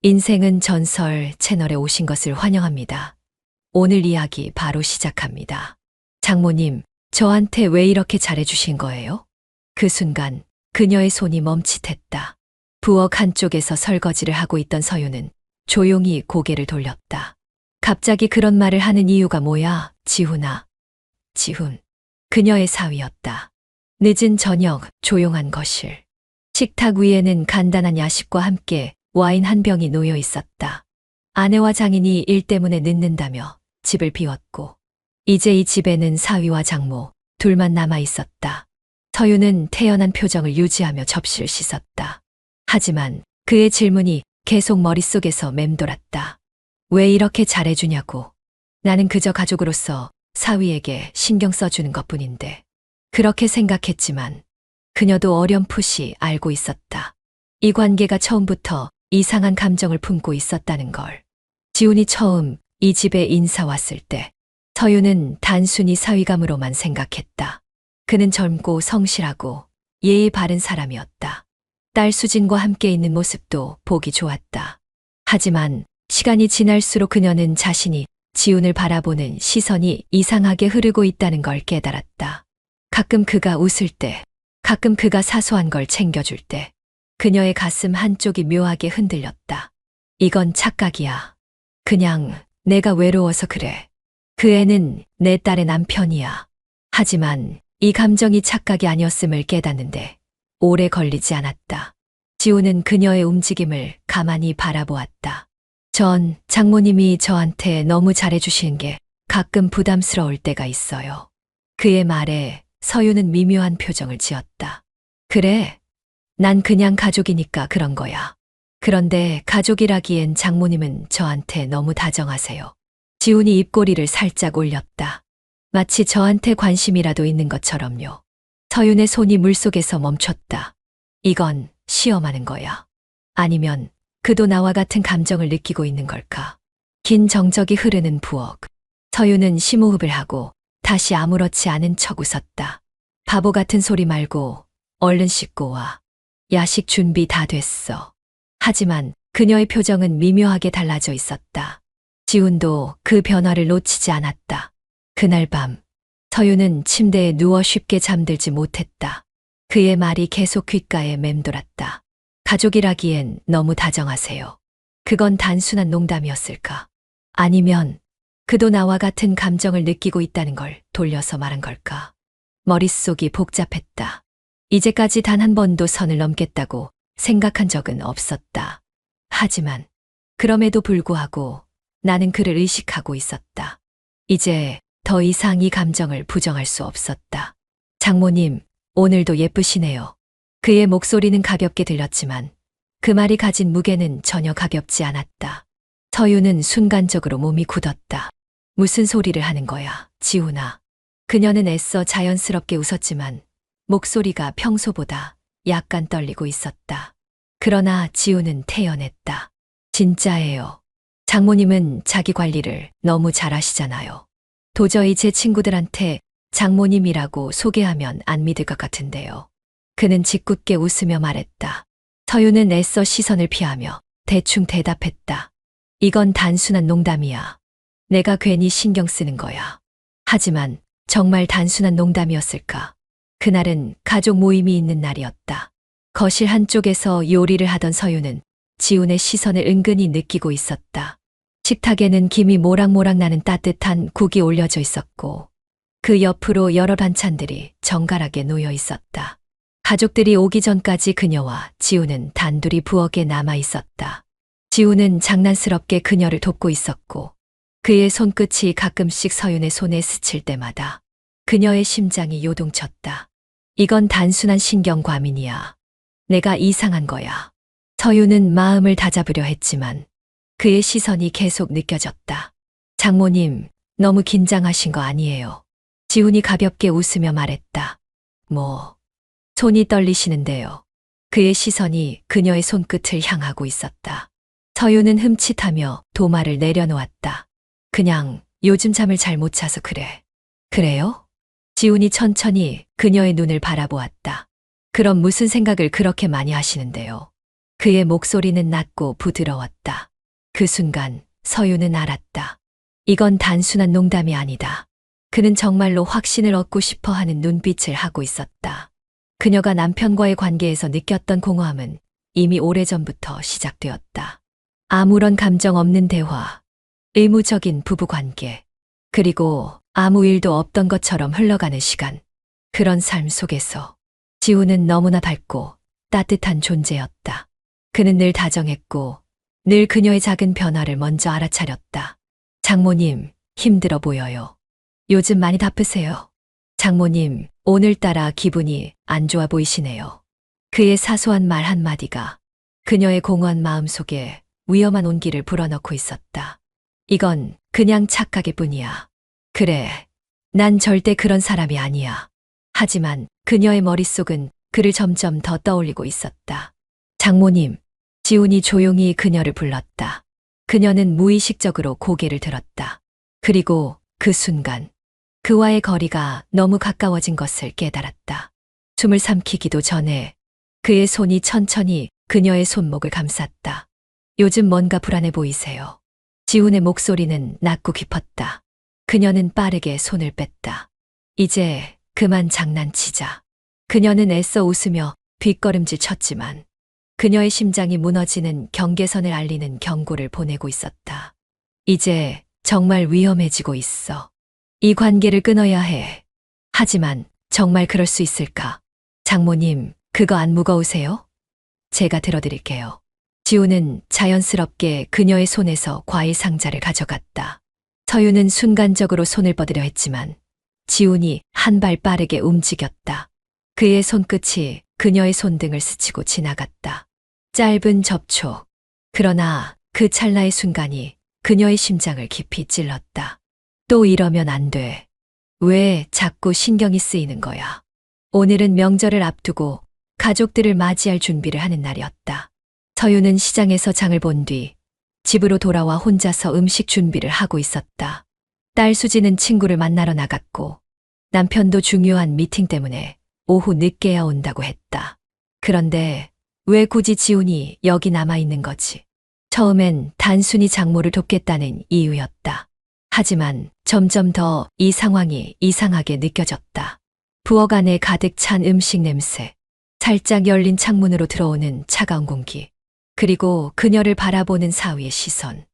인생은 전설 채널에 오신 것을 환영합니다. 오늘 이야기 바로 시작합니다. 장모님, 저한테 왜 이렇게 잘해주신 거예요? 그 순간 그녀의 손이 멈칫했다. 부엌 한쪽에서 설거지를 하고 있던 서유는 조용히 고개를 돌렸다. 갑자기 그런 말을 하는 이유가 뭐야, 지훈아. 지훈. 그녀의 사위였다. 늦은 저녁, 조용한 거실. 식탁 위에는 간단한 야식과 함께 와인 한 병이 놓여 있었다. 아내와 장인이 일 때문에 늦는다며 집을 비웠고, 이제 이 집에는 사위와 장모 둘만 남아 있었다. 서유는 태연한 표정을 유지하며 접시를 씻었다. 하지만 그의 질문이 계속 머릿속에서 맴돌았다. 왜 이렇게 잘해주냐고. 나는 그저 가족으로서 사위에게 신경 써주는 것뿐인데. 그렇게 생각했지만 그녀도 어렴풋이 알고 있었다. 이 관계가 처음부터 이상한 감정을 품고 있었다는 걸. 지훈이 처음 이 집에 인사 왔을 때 서유는 단순히 사위감으로만 생각했다. 그는 젊고 성실하고 예의 바른 사람이었다. 딸 수진과 함께 있는 모습도 보기 좋았다. 하지만 시간이 지날수록 그녀는 자신이 지훈을 바라보는 시선이 이상하게 흐르고 있다는 걸 깨달았다. 가끔 그가 웃을 때, 가끔 그가 사소한 걸 챙겨줄 때, 그녀의 가슴 한쪽이 묘하게 흔들렸다. 이건 착각이야. 그냥 내가 외로워서 그래. 그 애는 내 딸의 남편이야. 하지만 이 감정이 착각이 아니었음을 깨닫는데 오래 걸리지 않았다. 지훈은 그녀의 움직임을 가만히 바라보았다. 전 장모님이 저한테 너무 잘해주시는 게 가끔 부담스러울 때가 있어요. 그의 말에 서유는 미묘한 표정을 지었다. 그래, 난 그냥 가족이니까 그런 거야. 그런데 가족이라기엔 장모님은 저한테 너무 다정하세요. 지훈이 입꼬리를 살짝 올렸다. 마치 저한테 관심이라도 있는 것처럼요. 서윤의 손이 물속에서 멈췄다. 이건 시험하는 거야. 아니면 그도 나와 같은 감정을 느끼고 있는 걸까? 긴 정적이 흐르는 부엌. 서윤은 심호흡을 하고 다시 아무렇지 않은 척 웃었다. 바보 같은 소리 말고 얼른 씻고 와. 야식 준비 다 됐어. 하지만 그녀의 표정은 미묘하게 달라져 있었다. 지훈도 그 변화를 놓치지 않았다. 그날 밤, 서유는 침대에 누워 쉽게 잠들지 못했다. 그의 말이 계속 귓가에 맴돌았다. 가족이라기엔 너무 다정하세요. 그건 단순한 농담이었을까? 아니면 그도 나와 같은 감정을 느끼고 있다는 걸 돌려서 말한 걸까? 머릿속이 복잡했다. 이제까지 단 한 번도 선을 넘겠다고 생각한 적은 없었다. 하지만 그럼에도 불구하고 나는 그를 의식하고 있었다. 이제 더 이상 이 감정을 부정할 수 없었다. 장모님, 오늘도 예쁘시네요. 그의 목소리는 가볍게 들렸지만 그 말이 가진 무게는 전혀 가볍지 않았다. 서유는 순간적으로 몸이 굳었다. 무슨 소리를 하는 거야, 지훈아. 그녀는 애써 자연스럽게 웃었지만 목소리가 평소보다 약간 떨리고 있었다. 그러나 지훈은 태연했다. 진짜예요. 장모님은 자기 관리를 너무 잘하시잖아요. 도저히 제 친구들한테 장모님이라고 소개하면 안 믿을 것 같은데요. 그는 짓궂게 웃으며 말했다. 서유는 애써 시선을 피하며 대충 대답했다. 이건 단순한 농담이야. 내가 괜히 신경 쓰는 거야. 하지만 정말 단순한 농담이었을까? 그날은 가족 모임이 있는 날이었다. 거실 한쪽에서 요리를 하던 서유는 지훈의 시선을 은근히 느끼고 있었다. 식탁에는 김이 모락모락 나는 따뜻한 국이 올려져 있었고 그 옆으로 여러 반찬들이 정갈하게 놓여 있었다. 가족들이 오기 전까지 그녀와 지훈은 단둘이 부엌에 남아 있었다. 지훈은 장난스럽게 그녀를 돕고 있었고 그의 손끝이 가끔씩 서윤의 손에 스칠 때마다 그녀의 심장이 요동쳤다. 이건 단순한 신경과민이야. 내가 이상한 거야. 서윤은 마음을 다잡으려 했지만 그의 시선이 계속 느껴졌다. 장모님, 너무 긴장하신 거 아니에요. 지훈이 가볍게 웃으며 말했다. 손이 떨리시는데요. 그의 시선이 그녀의 손끝을 향하고 있었다. 서윤은 흠칫하며 도마를 내려놓았다. 그냥 요즘 잠을 잘 못 자서 그래. 그래요? 지훈이 천천히 그녀의 눈을 바라보았다. 그럼 무슨 생각을 그렇게 많이 하시는데요? 그의 목소리는 낮고 부드러웠다. 그 순간 서윤은 알았다. 이건 단순한 농담이 아니다. 그는 정말로 확신을 얻고 싶어 하는 눈빛을 하고 있었다. 그녀가 남편과의 관계에서 느꼈던 공허함은 이미 오래전부터 시작되었다. 아무런 감정 없는 대화, 의무적인 부부관계, 그리고 아무 일도 없던 것처럼 흘러가는 시간. 그런 삶 속에서 지우는 너무나 밝고 따뜻한 존재였다. 그는 늘 다정했고 늘 그녀의 작은 변화를 먼저 알아차렸다. 장모님, 힘들어 보여요. 요즘 많이 바쁘세요. 장모님, 오늘따라 기분이 안 좋아 보이시네요. 그의 사소한 말 한마디가 그녀의 공허한 마음속에 위험한 온기를 불어넣고 있었다. 이건 그냥 착각일 뿐이야. 그래, 난 절대 그런 사람이 아니야. 하지만 그녀의 머릿속은 그를 점점 더 떠올리고 있었다. 장모님, 지훈이 조용히 그녀를 불렀다. 그녀는 무의식적으로 고개를 들었다. 그리고 그 순간 그와의 거리가 너무 가까워진 것을 깨달았다. 숨을 삼키기도 전에 그의 손이 천천히 그녀의 손목을 감쌌다. 요즘 뭔가 불안해 보이세요. 지훈의 목소리는 낮고 깊었다. 그녀는 빠르게 손을 뺐다. 이제 그만 장난치자. 그녀는 애써 웃으며 뒷걸음질 쳤지만 그녀의 심장이 무너지는 경계선을 알리는 경고를 보내고 있었다. 이제 정말 위험해지고 있어. 이 관계를 끊어야 해. 하지만 정말 그럴 수 있을까? 장모님, 그거 안 무거우세요? 제가 들어드릴게요. 지우는 자연스럽게 그녀의 손에서 과일 상자를 가져갔다. 서윤은 순간적으로 손을 뻗으려 했지만 지훈이 한 발 빠르게 움직였다. 그의 손끝이 그녀의 손등을 스치고 지나갔다. 짧은 접촉. 그러나 그 찰나의 순간이 그녀의 심장을 깊이 찔렀다. 또 이러면 안 돼. 왜 자꾸 신경이 쓰이는 거야? 오늘은 명절을 앞두고 가족들을 맞이할 준비를 하는 날이었다. 서윤은 시장에서 장을 본 뒤 집으로 돌아와 혼자서 음식 준비를 하고 있었다. 딸 수지는 친구를 만나러 나갔고 남편도 중요한 미팅 때문에 오후 늦게야 온다고 했다. 그런데 왜 굳이 지훈이 여기 남아있는 거지? 처음엔 단순히 장모를 돕겠다는 이유였다. 하지만 점점 더 이 상황이 이상하게 느껴졌다. 부엌 안에 가득 찬 음식 냄새, 살짝 열린 창문으로 들어오는 차가운 공기, 그리고 그녀를 바라보는 사위의 시선.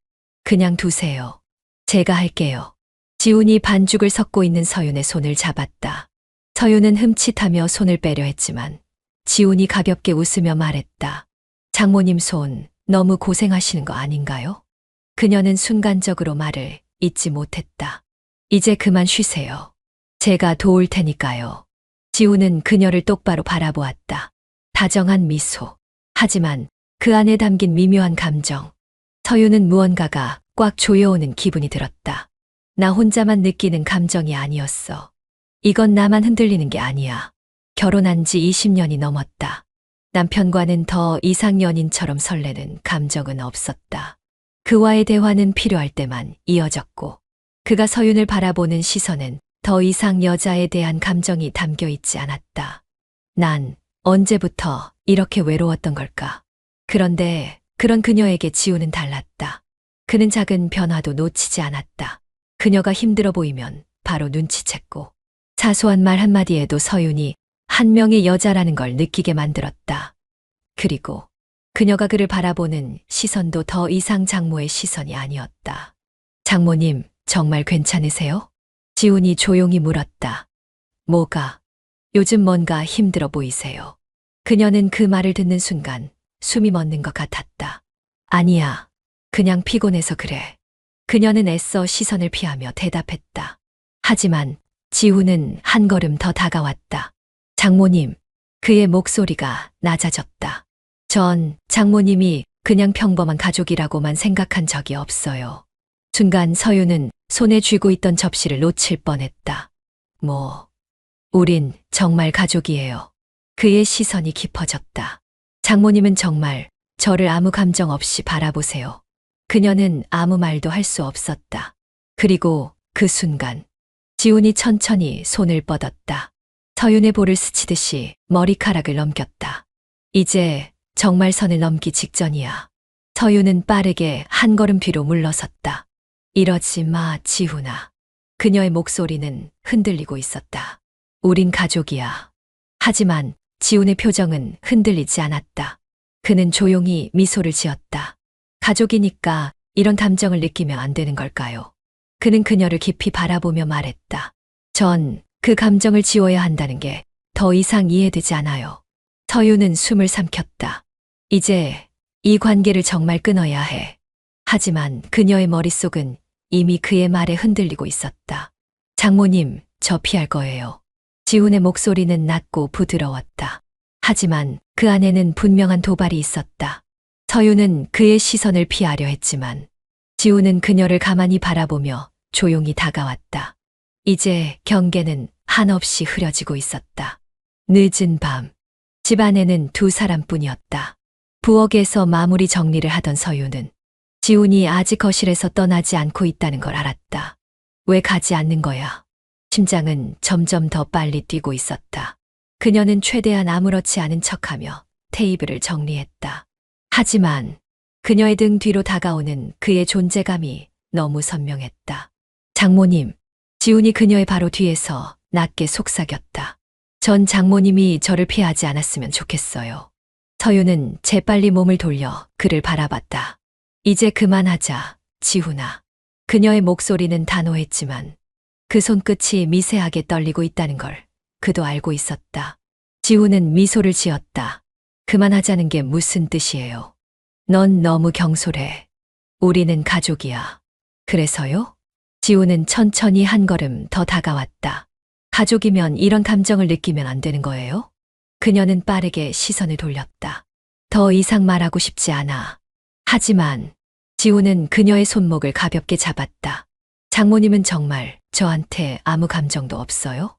그냥 두세요. 제가 할게요. 지훈이 반죽을 섞고 있는 서윤의 손을 잡았다. 서윤은 흠칫하며 손을 빼려 했지만 지훈이 가볍게 웃으며 말했다. 장모님 손 너무 고생하시는 거 아닌가요? 그녀는 순간적으로 말을 잇지 못했다. 이제 그만 쉬세요. 제가 도울 테니까요. 지훈은 그녀를 똑바로 바라보았다. 다정한 미소. 하지만 그 안에 담긴 미묘한 감정. 서윤은 무언가가 꽉 조여오는 기분이 들었다. 나 혼자만 느끼는 감정이 아니었어. 이건 나만 흔들리는 게 아니야. 결혼한 지 20년이 넘었다. 남편과는 더 이상 연인처럼 설레는 감정은 없었다. 그와의 대화는 필요할 때만 이어졌고 그가 서윤을 바라보는 시선은 더 이상 여자에 대한 감정이 담겨 있지 않았다. 난 언제부터 이렇게 외로웠던 걸까? 그런데 그런 그녀에게 지우는 달랐다. 그는 작은 변화도 놓치지 않았다. 그녀가 힘들어 보이면 바로 눈치챘고 사소한 말 한마디에도 서윤이 한 명의 여자라는 걸 느끼게 만들었다. 그리고 그녀가 그를 바라보는 시선도 더 이상 장모의 시선이 아니었다. 장모님, 정말 괜찮으세요? 지훈이 조용히 물었다. 뭐가? 요즘 뭔가 힘들어 보이세요. 그녀는 그 말을 듣는 순간 숨이 멎는 것 같았다. 아니야. 그냥 피곤해서 그래. 그녀는 애써 시선을 피하며 대답했다. 하지만 지훈은 한 걸음 더 다가왔다. 장모님, 그의 목소리가 낮아졌다. 전 장모님이 그냥 평범한 가족이라고만 생각한 적이 없어요. 순간 서윤은 손에 쥐고 있던 접시를 놓칠 뻔했다. 우린 정말 가족이에요. 그의 시선이 깊어졌다. 장모님은 정말 저를 아무 감정 없이 바라보세요. 그녀는 아무 말도 할 수 없었다. 그리고 그 순간 지훈이 천천히 손을 뻗었다. 서윤의 볼을 스치듯이 머리카락을 넘겼다. 이제 정말 선을 넘기 직전이야. 서유는 빠르게 한 걸음 뒤로 물러섰다. 이러지 마, 지훈아. 그녀의 목소리는 흔들리고 있었다. 우린 가족이야. 하지만 지훈의 표정은 흔들리지 않았다. 그는 조용히 미소를 지었다. 가족이니까 이런 감정을 느끼면 안 되는 걸까요? 그는 그녀를 깊이 바라보며 말했다. 전 그 감정을 지워야 한다는 게 더 이상 이해되지 않아요. 서유는 숨을 삼켰다. 이제 이 관계를 정말 끊어야 해. 하지만 그녀의 머릿속은 이미 그의 말에 흔들리고 있었다. 장모님, 저 피할 거예요. 지훈의 목소리는 낮고 부드러웠다. 하지만 그 안에는 분명한 도발이 있었다. 서유는 그의 시선을 피하려 했지만 지훈은 그녀를 가만히 바라보며 조용히 다가왔다. 이제 경계는 한없이 흐려지고 있었다. 늦은 밤, 집 안에는 두 사람뿐이었다. 부엌에서 마무리 정리를 하던 서유는 지훈이 아직 거실에서 떠나지 않고 있다는 걸 알았다. 왜 가지 않는 거야? 심장은 점점 더 빨리 뛰고 있었다. 그녀는 최대한 아무렇지 않은 척하며 테이블을 정리했다. 하지만 그녀의 등 뒤로 다가오는 그의 존재감이 너무 선명했다. 장모님, 지훈이 그녀의 바로 뒤에서 낮게 속삭였다. 전 장모님이 저를 피하지 않았으면 좋겠어요. 서유는 재빨리 몸을 돌려 그를 바라봤다. 이제 그만하자, 지훈아. 그녀의 목소리는 단호했지만 그 손끝이 미세하게 떨리고 있다는 걸 그도 알고 있었다. 지훈은 미소를 지었다. 그만하자는 게 무슨 뜻이에요? 넌 너무 경솔해. 우리는 가족이야. 그래서요? 지훈은 천천히 한 걸음 더 다가왔다. 가족이면 이런 감정을 느끼면 안 되는 거예요? 그녀는 빠르게 시선을 돌렸다. 더 이상 말하고 싶지 않아. 하지만 지훈은 그녀의 손목을 가볍게 잡았다. 장모님은 정말 저한테 아무 감정도 없어요?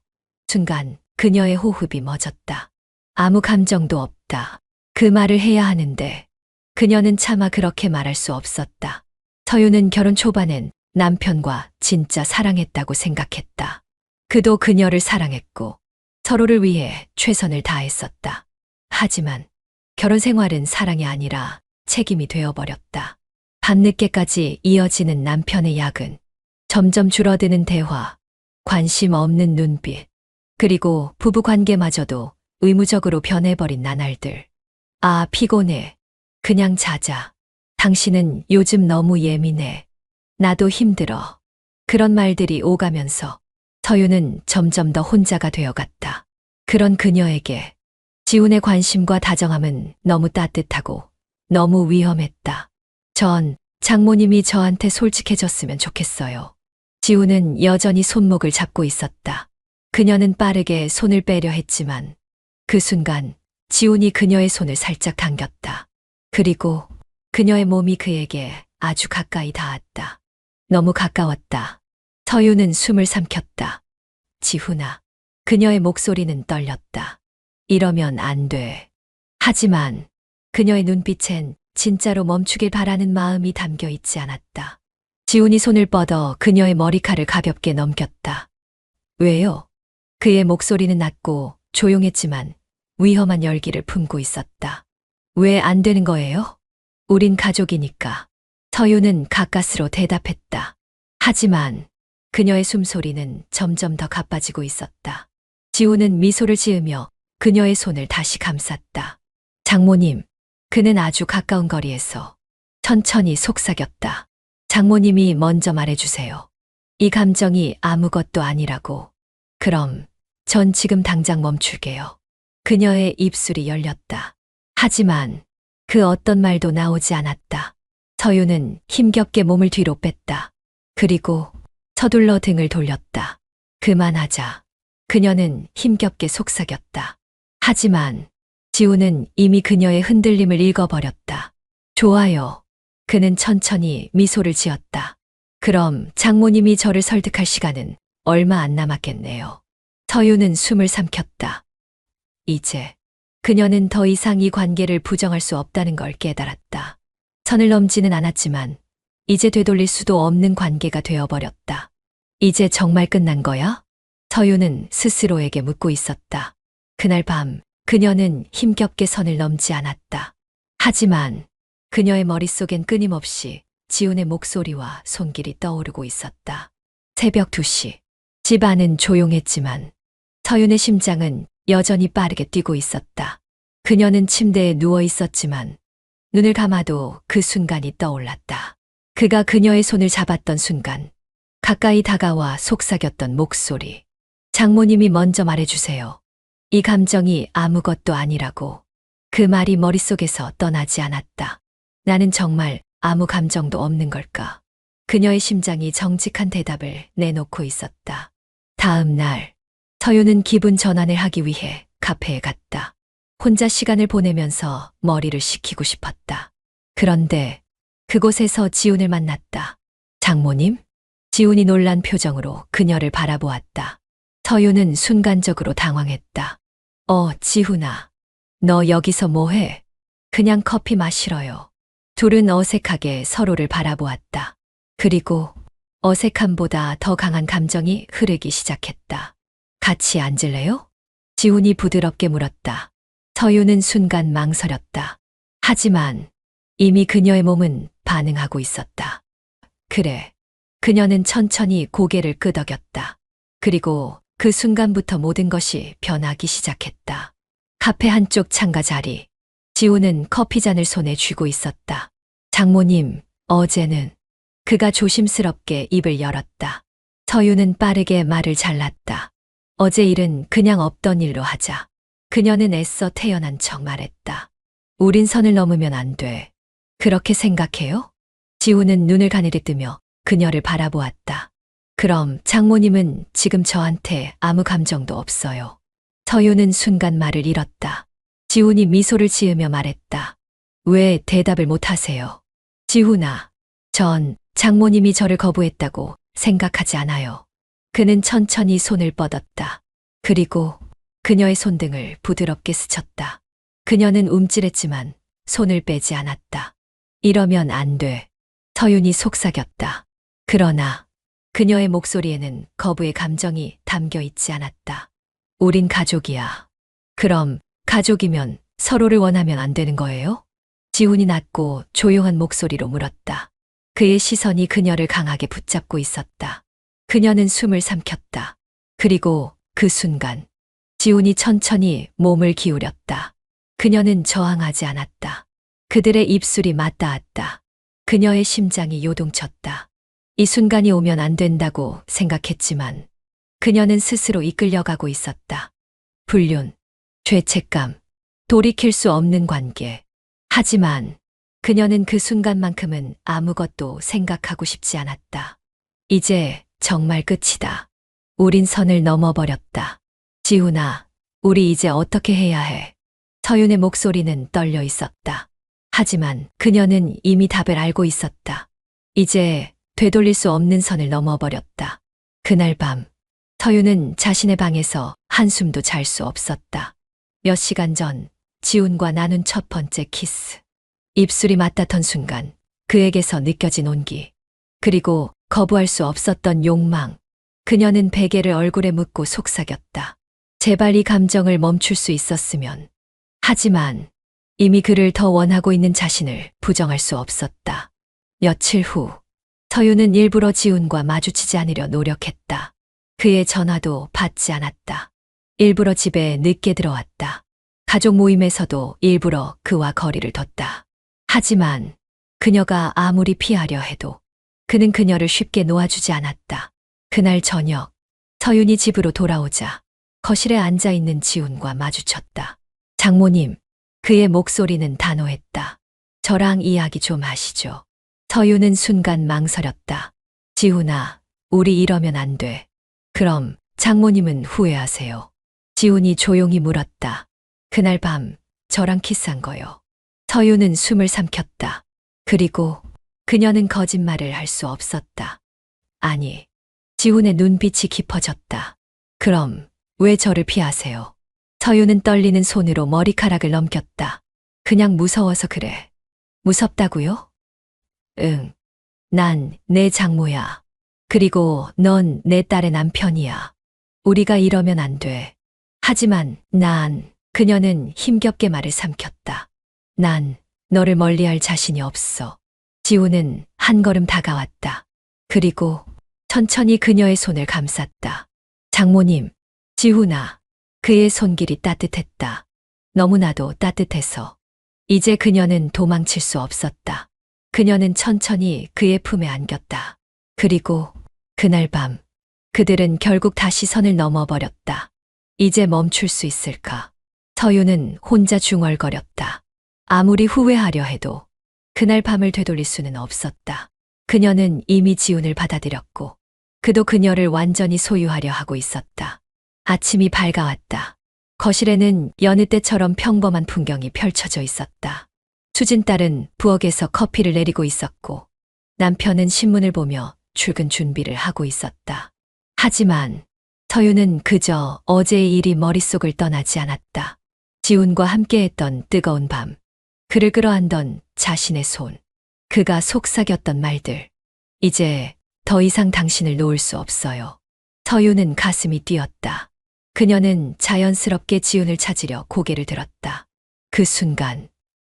순간 그녀의 호흡이 멎었다. 아무 감정도 없다. 그 말을 해야 하는데 그녀는 차마 그렇게 말할 수 없었다. 서유는 결혼 초반엔 남편과 진짜 사랑했다고 생각했다. 그도 그녀를 사랑했고 서로를 위해 최선을 다했었다. 하지만 결혼 생활은 사랑이 아니라 책임이 되어버렸다. 밤늦게까지 이어지는 남편의 야근, 점점 줄어드는 대화, 관심 없는 눈빛, 그리고 부부 관계마저도 의무적으로 변해버린 나날들. 아, 피곤해. 그냥 자자. 당신은 요즘 너무 예민해. 나도 힘들어. 그런 말들이 오가면서 서유는 점점 더 혼자가 되어갔다. 그런 그녀에게 지훈의 관심과 다정함은 너무 따뜻하고 너무 위험했다. 전 장모님이 저한테 솔직해졌으면 좋겠어요. 지훈은 여전히 손목을 잡고 있었다. 그녀는 빠르게 손을 빼려 했지만 그 순간 지훈이 그녀의 손을 살짝 당겼다. 그리고 그녀의 몸이 그에게 아주 가까이 닿았다. 너무 가까웠다. 서유는 숨을 삼켰다. 지훈아. 그녀의 목소리는 떨렸다. 이러면 안 돼. 하지만 그녀의 눈빛엔 진짜로 멈추길 바라는 마음이 담겨 있지 않았다. 지훈이 손을 뻗어 그녀의 머리칼을 가볍게 넘겼다. 왜요? 그의 목소리는 낮고 조용했지만 위험한 열기를 품고 있었다. 왜 안 되는 거예요? 우린 가족이니까. 서유는 가까스로 대답했다. 하지만 그녀의 숨소리는 점점 더 가빠지고 있었다. 지훈은 미소를 지으며 그녀의 손을 다시 감쌌다. 장모님, 그는 아주 가까운 거리에서 천천히 속삭였다. 장모님이 먼저 말해주세요. 이 감정이 아무것도 아니라고. 그럼 전 지금 당장 멈출게요. 그녀의 입술이 열렸다. 하지만 그 어떤 말도 나오지 않았다. 서유는 힘겹게 몸을 뒤로 뺐다. 그리고 서둘러 등을 돌렸다. 그만하자. 그녀는 힘겹게 속삭였다. 하지만 지훈은 이미 그녀의 흔들림을 읽어버렸다. 좋아요. 그는 천천히 미소를 지었다. 그럼 장모님이 저를 설득할 시간은 얼마 안 남았겠네요. 서유는 숨을 삼켰다. 이제 그녀는 더 이상 이 관계를 부정할 수 없다는 걸 깨달았다. 선을 넘지는 않았지만 이제 되돌릴 수도 없는 관계가 되어버렸다. 이제 정말 끝난 거야? 서유는 스스로에게 묻고 있었다. 그날 밤 그녀는 힘겹게 선을 넘지 않았다. 하지만 그녀의 머릿속엔 끊임없이 지훈의 목소리와 손길이 떠오르고 있었다. 새벽 2시. 집 안은 조용했지만 서윤의 심장은 여전히 빠르게 뛰고 있었다. 그녀는 침대에 누워 있었지만 눈을 감아도 그 순간이 떠올랐다. 그가 그녀의 손을 잡았던 순간 가까이 다가와 속삭였던 목소리. 장모님이 먼저 말해주세요. 이 감정이 아무것도 아니라고. 그 말이 머릿속에서 떠나지 않았다. 나는 정말 아무 감정도 없는 걸까? 그녀의 심장이 정직한 대답을 내놓고 있었다. 다음 날, 서윤은 기분 전환을 하기 위해 카페에 갔다. 혼자 시간을 보내면서 머리를 식히고 싶었다. 그런데 그곳에서 지훈을 만났다. 장모님? 지훈이 놀란 표정으로 그녀를 바라보았다. 서윤은 순간적으로 당황했다. 지훈아. 너 여기서 뭐해? 그냥 커피 마시러요. 둘은 어색하게 서로를 바라보았다. 그리고 어색함보다 더 강한 감정이 흐르기 시작했다. 같이 앉을래요? 지훈이 부드럽게 물었다. 서윤은 순간 망설였다. 하지만 이미 그녀의 몸은 반응하고 있었다. 그래. 그녀는 천천히 고개를 끄덕였다. 그리고 그 순간부터 모든 것이 변하기 시작했다. 카페 한쪽 창가 자리. 지훈은 커피잔을 손에 쥐고 있었다. 장모님, 어제는. 그가 조심스럽게 입을 열었다. 서윤은 빠르게 말을 잘랐다. 어제 일은 그냥 없던 일로 하자. 그녀는 애써 태연한 척 말했다. 우린 선을 넘으면 안 돼. 그렇게 생각해요? 지훈은 눈을 가늘게 뜨며 그녀를 바라보았다. 그럼 장모님은 지금 저한테 아무 감정도 없어요. 서윤은 순간 말을 잃었다. 지훈이 미소를 지으며 말했다. 왜 대답을 못하세요? 지훈아, 전 장모님이 저를 거부했다고 생각하지 않아요. 그는 천천히 손을 뻗었다. 그리고 그녀의 손등을 부드럽게 스쳤다. 그녀는 움찔했지만 손을 빼지 않았다. 이러면 안 돼. 서윤이 속삭였다. 그러나 그녀의 목소리에는 거부의 감정이 담겨 있지 않았다. 우린 가족이야. 그럼 가족이면 서로를 원하면 안 되는 거예요? 지훈이 낮고 조용한 목소리로 물었다. 그의 시선이 그녀를 강하게 붙잡고 있었다. 그녀는 숨을 삼켰다. 그리고 그 순간 지훈이 천천히 몸을 기울였다. 그녀는 저항하지 않았다. 그들의 입술이 맞닿았다. 그녀의 심장이 요동쳤다. 이 순간이 오면 안 된다고 생각했지만 그녀는 스스로 이끌려가고 있었다. 불륜, 죄책감, 돌이킬 수 없는 관계. 하지만 그녀는 그 순간만큼은 아무것도 생각하고 싶지 않았다. 이제 정말 끝이다. 우린 선을 넘어버렸다. 지훈아, 우리 이제 어떻게 해야 해? 서윤의 목소리는 떨려 있었다. 하지만 그녀는 이미 답을 알고 있었다. 이제 되돌릴 수 없는 선을 넘어버렸다. 그날 밤, 서윤은 자신의 방에서 한숨도 잘 수 없었다. 몇 시간 전 지훈과 나눈 첫 번째 키스. 입술이 맞닿던 순간 그에게서 느껴진 온기. 그리고 거부할 수 없었던 욕망. 그녀는 베개를 얼굴에 묻고 속삭였다. 제발 이 감정을 멈출 수 있었으면. 하지만 이미 그를 더 원하고 있는 자신을 부정할 수 없었다. 며칠 후, 서윤은 일부러 지훈과 마주치지 않으려 노력했다. 그의 전화도 받지 않았다. 일부러 집에 늦게 들어왔다. 가족 모임에서도 일부러 그와 거리를 뒀다. 하지만 그녀가 아무리 피하려 해도 그는 그녀를 쉽게 놓아주지 않았다. 그날 저녁, 서윤이 집으로 돌아오자 거실에 앉아있는 지훈과 마주쳤다. 장모님, 그의 목소리는 단호했다. 저랑 이야기 좀 하시죠. 서윤은 순간 망설였다. 지훈아, 우리 이러면 안 돼. 그럼 장모님은 후회하세요. 지훈이 조용히 물었다. 그날 밤 저랑 키스한 거요. 서윤은 숨을 삼켰다. 그리고 그녀는 거짓말을 할 수 없었다. 아니, 지훈의 눈빛이 깊어졌다. 그럼 왜 저를 피하세요? 서윤은 떨리는 손으로 머리카락을 넘겼다. 그냥 무서워서 그래. 무섭다고요? 응. 난 내 장모야. 그리고 넌 내 딸의 남편이야. 우리가 이러면 안 돼. 하지만 그녀는 힘겹게 말을 삼켰다. 난 너를 멀리할 자신이 없어. 지우는 한 걸음 다가왔다. 그리고 천천히 그녀의 손을 감쌌다. 장모님, 지훈아. 그의 손길이 따뜻했다. 너무나도 따뜻해서 이제 그녀는 도망칠 수 없었다. 그녀는 천천히 그의 품에 안겼다. 그리고 그날 밤 그들은 결국 다시 선을 넘어버렸다. 이제 멈출 수 있을까? 서유는 혼자 중얼거렸다. 아무리 후회하려 해도 그날 밤을 되돌릴 수는 없었다. 그녀는 이미 지훈을 받아들였고 그도 그녀를 완전히 소유하려 하고 있었다. 아침이 밝아왔다. 거실에는 여느 때처럼 평범한 풍경이 펼쳐져 있었다. 수진 딸은 부엌에서 커피를 내리고 있었고 남편은 신문을 보며 출근 준비를 하고 있었다. 하지만 서유는 그저 어제의 일이 머릿속을 떠나지 않았다. 지훈과 함께했던 뜨거운 밤, 그를 끌어안던 자신의 손, 그가 속삭였던 말들. 이제 더 이상 당신을 놓을 수 없어요. 서유는 가슴이 뛰었다. 그녀는 자연스럽게 지훈을 찾으려 고개를 들었다. 그 순간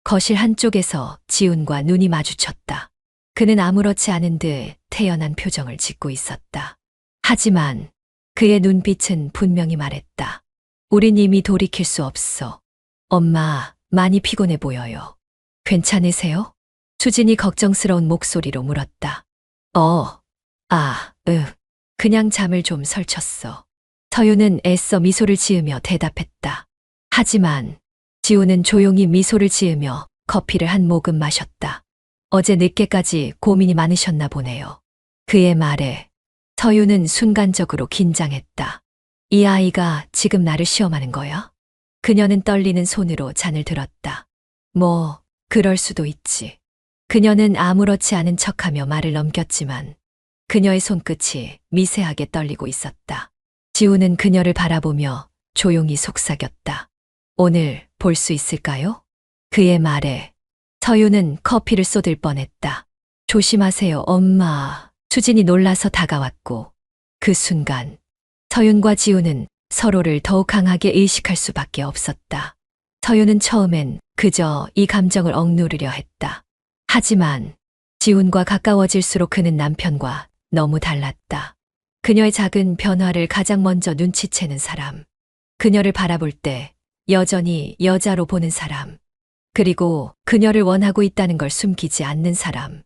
거실 한쪽에서 지훈과 눈이 마주쳤다. 그는 아무렇지 않은 듯 태연한 표정을 짓고 있었다. 하지만 그의 눈빛은 분명히 말했다. 우린 이미 돌이킬 수 없어. 엄마, 많이 피곤해 보여요. 괜찮으세요? 수진이 걱정스러운 목소리로 물었다. 그냥 잠을 좀 설쳤어. 서유는 애써 미소를 지으며 대답했다. 하지만 지훈은 조용히 미소를 지으며 커피를 한 모금 마셨다. 어제 늦게까지 고민이 많으셨나 보네요. 그의 말에 서유는 순간적으로 긴장했다. 이 아이가 지금 나를 시험하는 거야? 그녀는 떨리는 손으로 잔을 들었다. 그럴 수도 있지. 그녀는 아무렇지 않은 척하며 말을 넘겼지만 그녀의 손끝이 미세하게 떨리고 있었다. 지훈은 그녀를 바라보며 조용히 속삭였다. 오늘 볼 수 있을까요? 그의 말에 서유는 커피를 쏟을 뻔했다. 조심하세요, 엄마. 수진이 놀라서 다가왔고 그 순간 서윤과 지훈은 서로를 더욱 강하게 의식할 수밖에 없었다. 서윤은 처음엔 그저 이 감정을 억누르려 했다. 하지만 지훈과 가까워질수록 그는 남편과 너무 달랐다. 그녀의 작은 변화를 가장 먼저 눈치채는 사람. 그녀를 바라볼 때 여전히 여자로 보는 사람. 그리고 그녀를 원하고 있다는 걸 숨기지 않는 사람.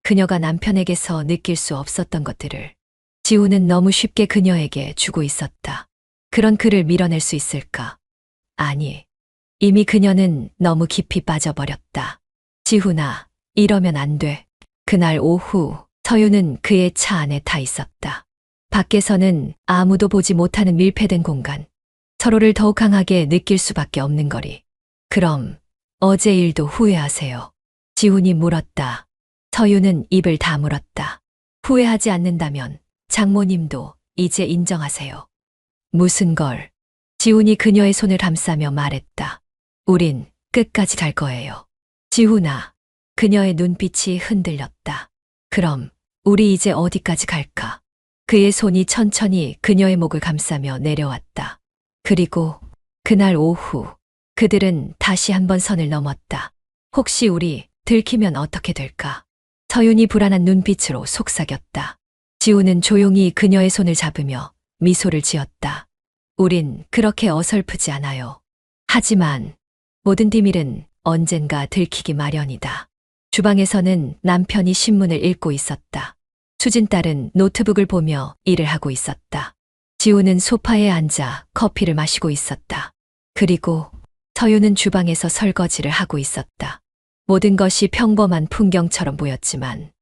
그녀가 남편에게서 느낄 수 없었던 것들을 지훈은 너무 쉽게 그녀에게 주고 있었다. 그런 그를 밀어낼 수 있을까? 아니, 이미 그녀는 너무 깊이 빠져버렸다. 지훈아, 이러면 안 돼. 그날 오후 서유는 그의 차 안에 타 있었다. 밖에서는 아무도 보지 못하는 밀폐된 공간. 서로를 더욱 강하게 느낄 수밖에 없는 거리. 그럼 어제 일도 후회하세요? 지훈이 물었다. 서유는 입을 다물었다. 후회하지 않는다면 장모님도 이제 인정하세요. 무슨 걸? 지훈이 그녀의 손을 감싸며 말했다. 우린 끝까지 갈 거예요. 지훈아. 그녀의 눈빛이 흔들렸다. 그럼 우리 이제 어디까지 갈까? 그의 손이 천천히 그녀의 목을 감싸며 내려왔다. 그리고 그날 오후 그들은 다시 한번 선을 넘었다. 혹시 우리 들키면 어떻게 될까? 서윤이 불안한 눈빛으로 속삭였다. 지훈은 조용히 그녀의 손을 잡으며 미소를 지었다. 우린 그렇게 어설프지 않아요. 하지만 모든 비밀은 언젠가 들키기 마련이다. 주방에서는 남편이 신문을 읽고 있었다. 수진 딸은 노트북을 보며 일을 하고 있었다. 지훈은 소파에 앉아 커피를 마시고 있었다. 그리고 서윤은 주방에서 설거지를 하고 있었다. 모든 것이 평범한 풍경처럼 보였지만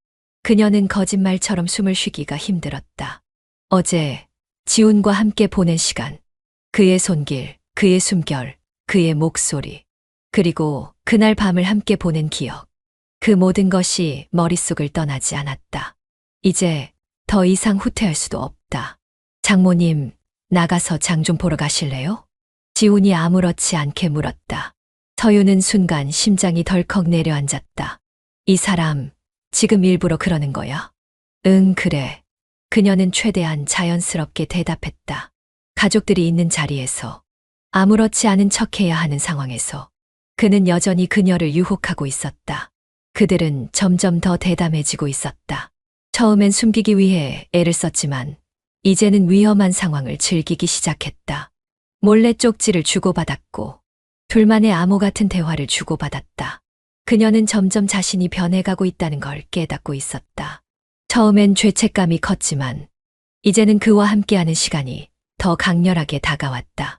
그녀는 거짓말처럼 숨을 쉬기가 힘들었다. 어제 지훈과 함께 보낸 시간, 그의 손길, 그의 숨결, 그의 목소리, 그리고 그날 밤을 함께 보낸 기억. 그 모든 것이 머릿속을 떠나지 않았다. 이제 더 이상 후퇴할 수도 없다. 장모님, 나가서 장 좀 보러 가실래요? 지훈이 아무렇지 않게 물었다. 서유는 순간 심장이 덜컥 내려앉았다. 이 사람, 지금 일부러 그러는 거야? 응, 그래. 그녀는 최대한 자연스럽게 대답했다. 가족들이 있는 자리에서, 아무렇지 않은 척해야 하는 상황에서, 그는 여전히 그녀를 유혹하고 있었다. 그들은 점점 더 대담해지고 있었다. 처음엔 숨기기 위해 애를 썼지만 이제는 위험한 상황을 즐기기 시작했다. 몰래 쪽지를 주고받았고 둘만의 암호 같은 대화를 주고받았다. 그녀는 점점 자신이 변해가고 있다는 걸 깨닫고 있었다. 처음엔 죄책감이 컸지만 이제는 그와 함께하는 시간이 더 강렬하게 다가왔다.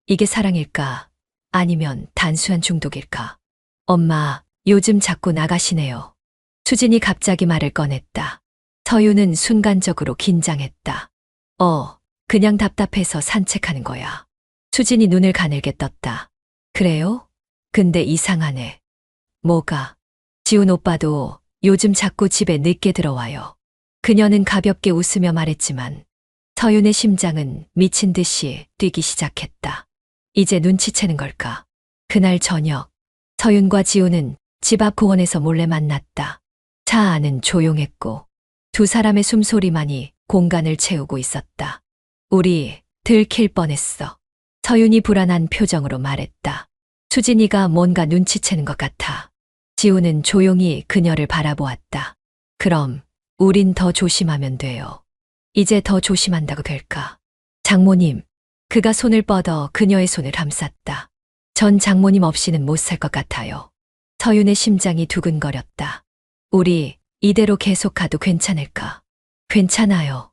이게 사랑일까? 아니면 단순한 중독일까? 엄마, 요즘 자꾸 나가시네요. 수진이 갑자기 말을 꺼냈다. 서유는 순간적으로 긴장했다. 그냥 답답해서 산책하는 거야. 수진이 눈을 가늘게 떴다. 그래요? 근데 이상하네. 뭐가? 지훈 오빠도 요즘 자꾸 집에 늦게 들어와요. 그녀는 가볍게 웃으며 말했지만 서윤의 심장은 미친 듯이 뛰기 시작했다. 이제 눈치채는 걸까? 그날 저녁, 서윤과 지훈은 집 앞 공원에서 몰래 만났다. 차 안은 조용했고 두 사람의 숨소리만이 공간을 채우고 있었다. 우리 들킬 뻔했어. 서윤이 불안한 표정으로 말했다. 수진이가 뭔가 눈치채는 것 같아. 지훈은 조용히 그녀를 바라보았다. 그럼 우린 더 조심하면 돼요. 이제 더 조심한다고 될까? 장모님, 그가 손을 뻗어 그녀의 손을 감쌌다. 전 장모님 없이는 못 살 것 같아요. 서윤의 심장이 두근거렸다. 우리 이대로 계속 가도 괜찮을까? 괜찮아요.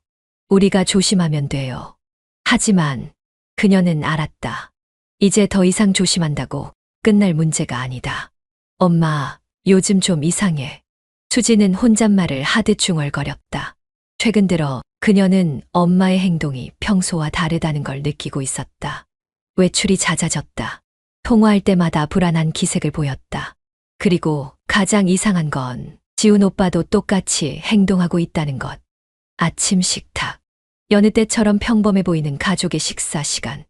우리가 조심하면 돼요. 하지만 그녀는 알았다. 이제 더 이상 조심한다고 끝날 문제가 아니다. 엄마, 요즘 좀 이상해. 수지는 혼잣말을 하듯 중얼거렸다. 최근 들어 그녀는 엄마의 행동이 평소와 다르다는 걸 느끼고 있었다. 외출이 잦아졌다. 통화할 때마다 불안한 기색을 보였다. 그리고 가장 이상한 건 지훈 오빠도 똑같이 행동하고 있다는 것. 아침 식탁. 여느 때처럼 평범해 보이는 가족의 식사 시간.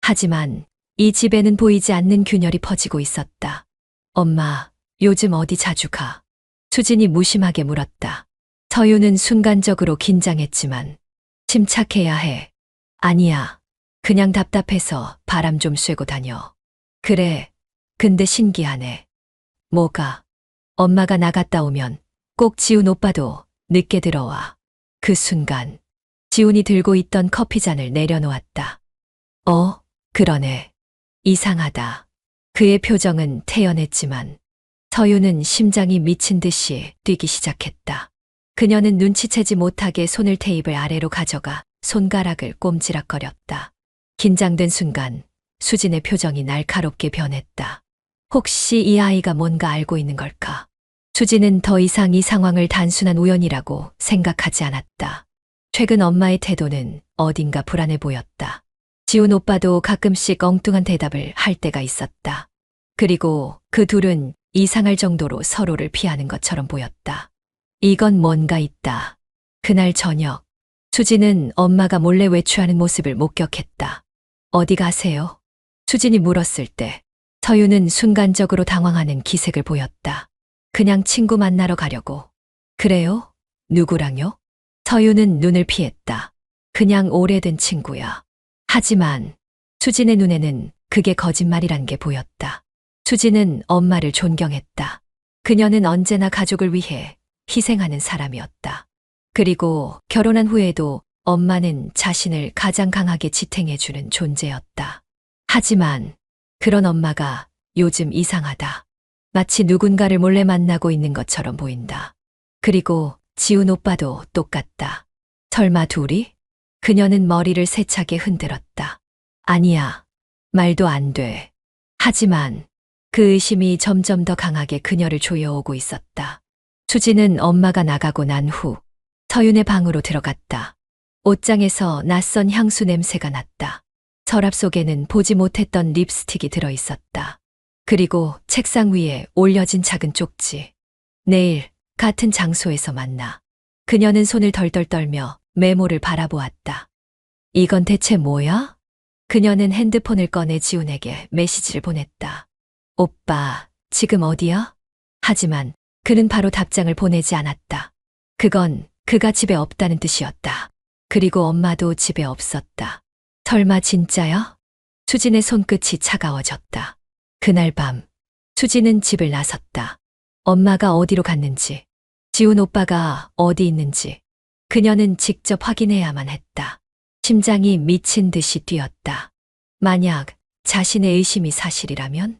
하지만 이 집에는 보이지 않는 균열이 퍼지고 있었다. 엄마, 요즘 어디 자주 가? 수진이 무심하게 물었다. 서유는 순간적으로 긴장했지만 침착해야 해. 아니야. 그냥 답답해서 바람 좀 쐬고 다녀. 그래. 근데 신기하네. 뭐가? 엄마가 나갔다 오면 꼭 지훈 오빠도 늦게 들어와. 그 순간 지훈이 들고 있던 커피잔을 내려놓았다. 그러네. 이상하다. 그의 표정은 태연했지만 서유는 심장이 미친 듯이 뛰기 시작했다. 그녀는 눈치채지 못하게 손을 테이블 아래로 가져가 손가락을 꼼지락거렸다. 긴장된 순간 수진의 표정이 날카롭게 변했다. 혹시 이 아이가 뭔가 알고 있는 걸까? 수진은 더 이상 이 상황을 단순한 우연이라고 생각하지 않았다. 최근 엄마의 태도는 어딘가 불안해 보였다. 지훈 오빠도 가끔씩 엉뚱한 대답을 할 때가 있었다. 그리고 그 둘은 이상할 정도로 서로를 피하는 것처럼 보였다. 이건 뭔가 있다. 그날 저녁, 수진은 엄마가 몰래 외출하는 모습을 목격했다. 어디 가세요? 수진이 물었을 때 서유는 순간적으로 당황하는 기색을 보였다. 그냥 친구 만나러 가려고. 그래요? 누구랑요? 서유는 눈을 피했다. 그냥 오래된 친구야. 하지만 수진의 눈에는 그게 거짓말이란 게 보였다. 수진은 엄마를 존경했다. 그녀는 언제나 가족을 위해 희생하는 사람이었다. 그리고 결혼한 후에도 엄마는 자신을 가장 강하게 지탱해주는 존재였다. 하지만 그런 엄마가 요즘 이상하다. 마치 누군가를 몰래 만나고 있는 것처럼 보인다. 그리고 지훈 오빠도 똑같다. 설마 둘이? 그녀는 머리를 세차게 흔들었다. 아니야. 말도 안 돼. 하지만 그 의심이 점점 더 강하게 그녀를 조여오고 있었다. 수지는 엄마가 나가고 난 후 서윤의 방으로 들어갔다. 옷장에서 낯선 향수 냄새가 났다. 서랍 속에는 보지 못했던 립스틱이 들어있었다. 그리고 책상 위에 올려진 작은 쪽지. 내일 같은 장소에서 만나. 그녀는 손을 덜덜 떨며 메모를 바라보았다. 이건 대체 뭐야? 그녀는 핸드폰을 꺼내 지훈에게 메시지를 보냈다. 오빠, 지금 어디야? 하지만 그는 바로 답장을 보내지 않았다. 그건 그가 집에 없다는 뜻이었다. 그리고 엄마도 집에 없었다. 설마 진짜야? 수진의 손끝이 차가워졌다. 그날 밤 수지는 집을 나섰다. 엄마가 어디로 갔는지, 지훈 오빠가 어디 있는지 그녀는 직접 확인해야만 했다. 심장이 미친 듯이 뛰었다. 만약 자신의 의심이 사실이라면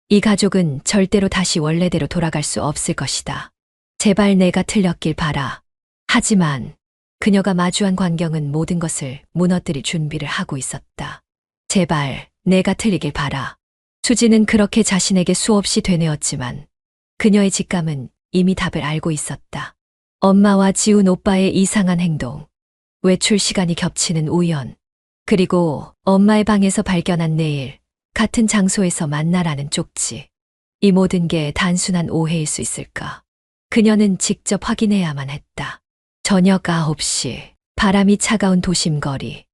이 가족은 절대로 다시 원래대로 돌아갈 수 없을 것이다. 제발 내가 틀렸길 바라. 하지만 그녀가 마주한 광경은 모든 것을 무너뜨릴 준비를 하고 있었다. 제발 내가 틀리길 바라. 수지는 그렇게 자신에게 수없이 되뇌었지만 그녀의 직감은 이미 답을 알고 있었다. 엄마와 지훈 오빠의 이상한 행동, 외출 시간이 겹치는 우연, 그리고 엄마의 방에서 발견한 내일 같은 장소에서 만나라는 쪽지. 이 모든 게 단순한 오해일 수 있을까? 그녀는 직접 확인해야만 했다. 저녁 9시, 바람이 차가운 도심거리,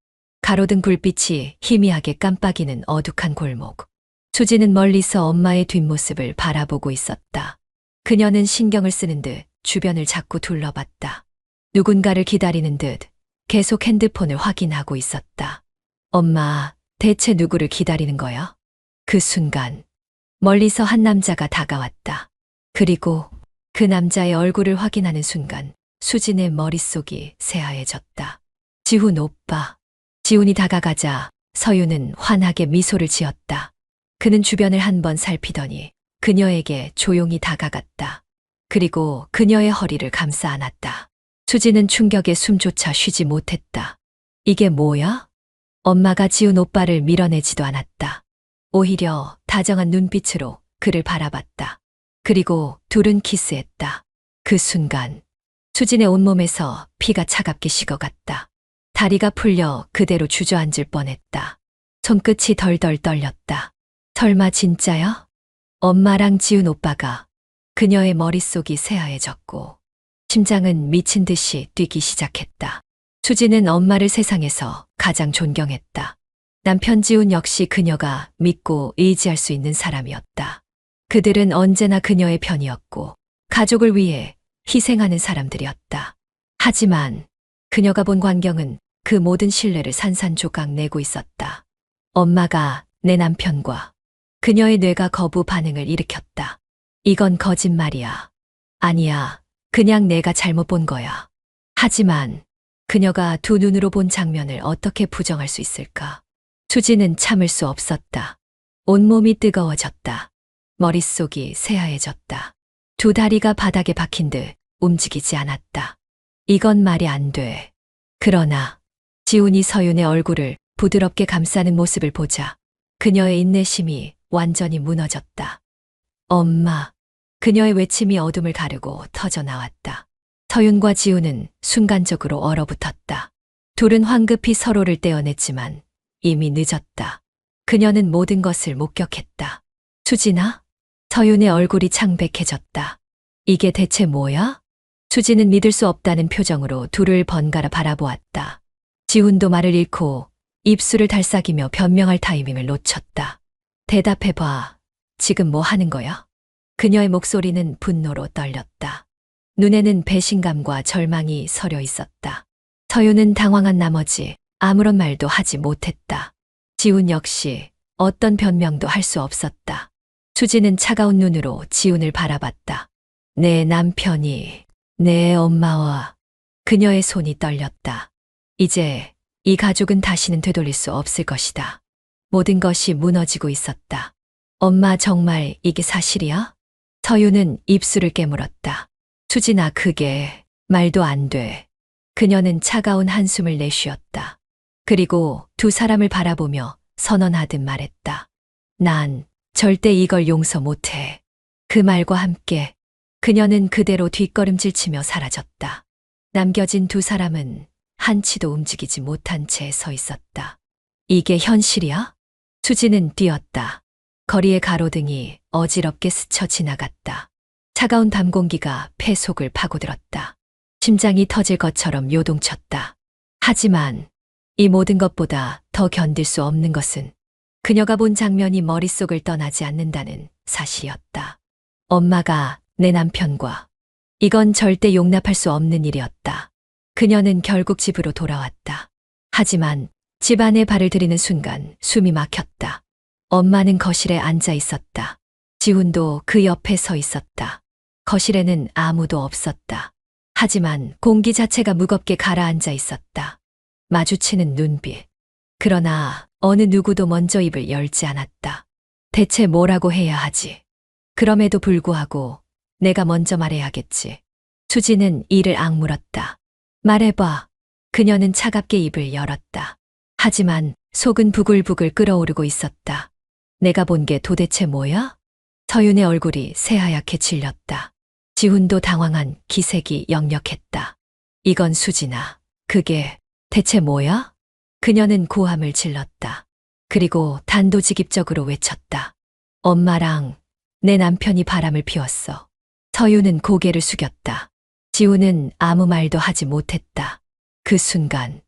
가로등 불빛이 희미하게 깜빡이는 어둑한 골목. 수지는 멀리서 엄마의 뒷모습을 바라보고 있었다. 그녀는 신경을 쓰는 듯 주변을 자꾸 둘러봤다. 누군가를 기다리는 듯 계속 핸드폰을 확인하고 있었다. 엄마, 대체 누구를 기다리는 거야? 그 순간 멀리서 한 남자가 다가왔다. 그리고 그 남자의 얼굴을 확인하는 순간 수진의 머릿속이 새하얘졌다. 지훈 오빠. 지훈이 다가가자 서윤은 환하게 미소를 지었다. 그는 주변을 한번 살피더니 그녀에게 조용히 다가갔다. 그리고 그녀의 허리를 감싸 안았다. 수지는 충격에 숨조차 쉬지 못했다. 이게 뭐야? 엄마가 지훈 오빠를 밀어내지도 않았다. 오히려 다정한 눈빛으로 그를 바라봤다. 그리고 둘은 키스했다. 그 순간 수진의 온몸에서 피가 차갑게 식어갔다. 다리가 풀려 그대로 주저앉을 뻔했다. 손끝이 덜덜 떨렸다. 설마 진짜야? 엄마랑 지훈 오빠가. 그녀의 머릿속이 새하얘졌고 심장은 미친 듯이 뛰기 시작했다. 수지는 엄마를 세상에서 가장 존경했다. 남편 지훈 역시 그녀가 믿고 의지할 수 있는 사람이었다. 그들은 언제나 그녀의 편이었고 가족을 위해 희생하는 사람들이었다. 하지만 그녀가 본 광경은 그 모든 신뢰를 산산조각 내고 있었다. 엄마가 내 남편과 그녀의 뇌가 거부 반응을 일으켰다. 이건 거짓말이야. 아니야. 그냥 내가 잘못 본 거야. 하지만 그녀가 두 눈으로 본 장면을 어떻게 부정할 수 있을까? 수지는 참을 수 없었다. 온몸이 뜨거워졌다. 머릿속이 새하얘졌다. 두 다리가 바닥에 박힌 듯 움직이지 않았다. 이건 말이 안 돼. 그러나 지훈이 서윤의 얼굴을 부드럽게 감싸는 모습을 보자 그녀의 인내심이 완전히 무너졌다. 엄마. 그녀의 외침이 어둠을 가르고 터져 나왔다. 서윤과 지훈은 순간적으로 얼어붙었다. 둘은 황급히 서로를 떼어냈지만 이미 늦었다. 그녀는 모든 것을 목격했다. 수진아? 서윤의 얼굴이 창백해졌다. 이게 대체 뭐야? 수지는 믿을 수 없다는 표정으로 둘을 번갈아 바라보았다. 지훈도 말을 잃고 입술을 달싹이며 변명할 타이밍을 놓쳤다. 대답해봐. 지금 뭐 하는 거야? 그녀의 목소리는 분노로 떨렸다. 눈에는 배신감과 절망이 서려 있었다. 서윤은 당황한 나머지 아무런 말도 하지 못했다. 지훈 역시 어떤 변명도 할 수 없었다. 수지는 차가운 눈으로 지훈을 바라봤다. 내 남편이 내 엄마와 그녀의 손이 떨렸다. 이제 이 가족은 다시는 되돌릴 수 없을 것이다. 모든 것이 무너지고 있었다. 엄마 정말 이게 사실이야? 서윤은 입술을 깨물었다. 수진아 그게 말도 안 돼. 그녀는 차가운 한숨을 내쉬었다. 그리고 두 사람을 바라보며 선언하듯 말했다. 난 절대 이걸 용서 못해. 그 말과 함께 그녀는 그대로 뒷걸음질 치며 사라졌다. 남겨진 두 사람은 한치도 움직이지 못한 채 서 있었다. 이게 현실이야? 수지는 뛰었다. 거리의 가로등이 어지럽게 스쳐 지나갔다. 차가운 밤 공기가 폐 속을 파고들었다. 심장이 터질 것처럼 요동쳤다. 하지만 이 모든 것보다 더 견딜 수 없는 것은 그녀가 본 장면이 머릿속을 떠나지 않는다는 사실이었다. 엄마가 내 남편과 이건 절대 용납할 수 없는 일이었다. 그녀는 결국 집으로 돌아왔다. 하지만 집 안에 발을 들이는 순간 숨이 막혔다. 엄마는 거실에 앉아 있었다. 지훈도 그 옆에 서 있었다. 거실에는 아무도 없었다. 하지만 공기 자체가 무겁게 가라앉아 있었다. 마주치는 눈빛. 그러나 어느 누구도 먼저 입을 열지 않았다. 대체 뭐라고 해야 하지? 그럼에도 불구하고 내가 먼저 말해야겠지. 수지는 이를 악물었다. 말해봐. 그녀는 차갑게 입을 열었다. 하지만 속은 부글부글 끓어오르고 있었다. 내가 본 게 도대체 뭐야? 서윤의 얼굴이 새하얗게 질렸다. 지훈도 당황한 기색이 역력했다. 이건 수진아. 그게 대체 뭐야? 그녀는 고함을 질렀다. 그리고 단도직입적으로 외쳤다. 엄마랑 내 남편이 바람을 피웠어. 서윤은 고개를 숙였다. 지훈은 아무 말도 하지 못했다. 그 순간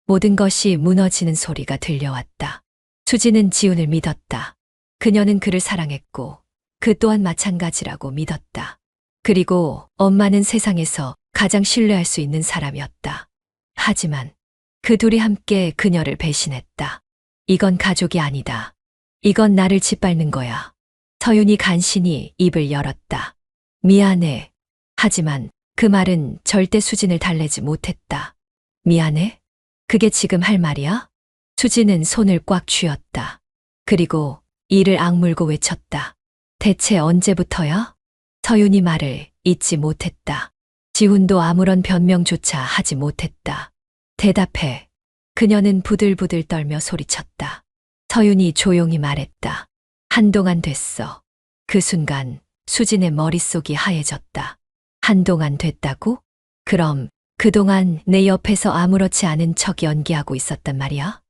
모든 것이 무너지는 소리가 들려왔다. 수지는 지훈을 믿었다. 그녀는 그를 사랑했고 그 또한 마찬가지라고 믿었다. 그리고 엄마는 세상에서 가장 신뢰할 수 있는 사람이었다. 하지만 그 둘이 함께 그녀를 배신했다. 이건 가족이 아니다. 이건 나를 짓밟는 거야. 서윤이 간신히 입을 열었다. 미안해. 하지만 그 말은 절대 수진을 달래지 못했다. 미안해? 그게 지금 할 말이야? 수진은 손을 꽉 쥐었다. 그리고 이를 악물고 외쳤다. 대체 언제부터야? 서윤이 말을 잇지 못했다. 지훈도 아무런 변명조차 하지 못했다. 대답해. 그녀는 부들부들 떨며 소리쳤다. 서윤이 조용히 말했다. 한동안 됐어. 그 순간 수진의 머릿속이 하얘졌다. 한동안 됐다고? 그럼 그동안 내 옆에서 아무렇지 않은 척 연기하고 있었단 말이야?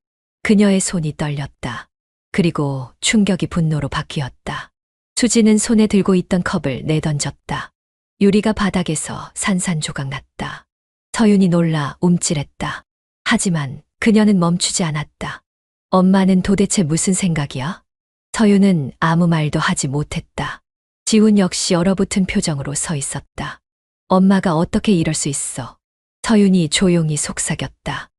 그녀의 손이 떨렸다. 그리고 충격이 분노로 바뀌었다. 수지는 손에 들고 있던 컵을 내던졌다. 유리가 바닥에서 산산조각 났다. 서윤이 놀라 움찔했다. 하지만 그녀는 멈추지 않았다. 엄마는 도대체 무슨 생각이야? 서윤은 아무 말도 하지 못했다. 지훈 역시 얼어붙은 표정으로 서 있었다. 엄마가 어떻게 이럴 수 있어? 서윤이 조용히 속삭였다.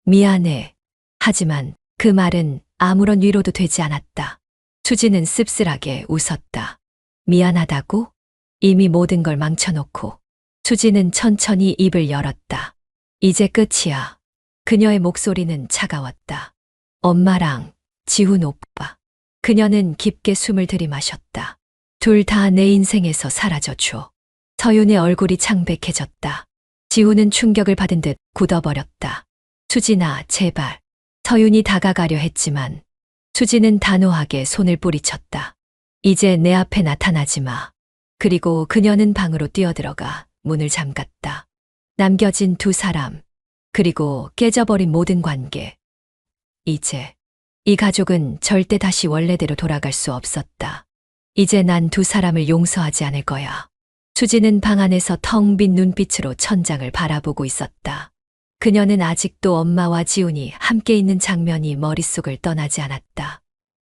미안해. 하지만 그 말은 아무런 위로도 되지 않았다. 수지는 씁쓸하게 웃었다. 미안하다고? 이미 모든 걸 망쳐놓고. 수지는 천천히 입을 열었다. 이제 끝이야. 그녀의 목소리는 차가웠다. 엄마랑 지훈 오빠. 그녀는 깊게 숨을 들이마셨다. 둘 다 내 인생에서 사라져줘. 서윤의 얼굴이 창백해졌다. 지훈은 충격을 받은 듯 굳어버렸다. 수진아, 제발. 서윤이 다가가려 했지만 수지는 단호하게 손을 뿌리쳤다. 이제 내 앞에 나타나지 마. 그리고 그녀는 방으로 뛰어들어가 문을 잠갔다. 남겨진 두 사람, 그리고 깨져버린 모든 관계. 이제 이 가족은 절대 다시 원래대로 돌아갈 수 없었다. 이제 난 두 사람을 용서하지 않을 거야. 수지는 방 안에서 텅 빈 눈빛으로 천장을 바라보고 있었다. 그녀는 아직도 엄마와 지훈이 함께 있는 장면이 머릿속을 떠나지 않았다.